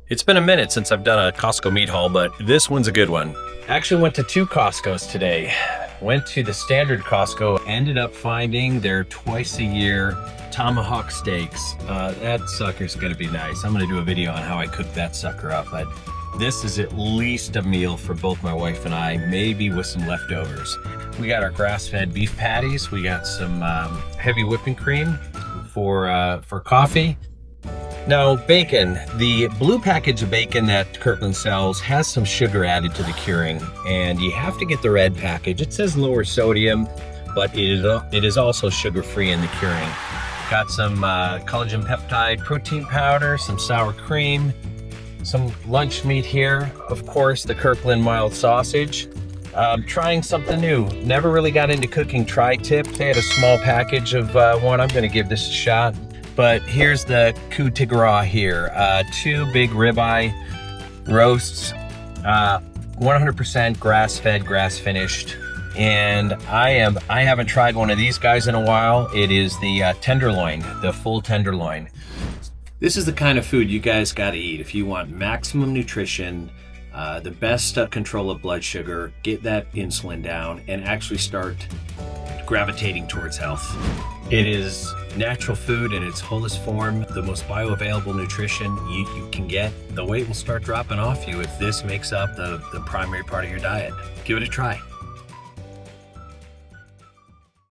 It's been a minute since I've done a Costco meat haul, but this one's a good one. Actually went to 2 Costcos today. Went to the standard Costco, ended up finding their twice a year tomahawk steaks. That sucker's gonna be nice. I'm gonna do a video on how I cook that sucker up, but this is at least a meal for both my wife and I, maybe with some leftovers. We got our grass-fed beef patties. We got some heavy whipping cream for coffee. Now, bacon. The blue package of bacon that Kirkland sells has some sugar added to the curing, and you have to get the red package. It says lower sodium, but it is also sugar-free in the curing. Got some collagen peptide protein powder, some sour cream, some lunch meat here. Of course, the Kirkland mild sausage. Trying something new. Never really got into cooking tri-tip. They had a small package of one. I'm gonna give this a shot. But here's the coup de grace here. 2 big ribeye roasts, 100% grass-fed, grass-finished. And I haven't tried one of these guys in a while. It is the tenderloin, the full tenderloin. This is the kind of food you guys gotta eat if you want maximum nutrition, the best control of blood sugar, get that insulin down, and actually start gravitating towards health. It is natural food in its wholest form, the most bioavailable nutrition you can get. The weight will start dropping off you if this makes up the primary part of your diet. Give it a try.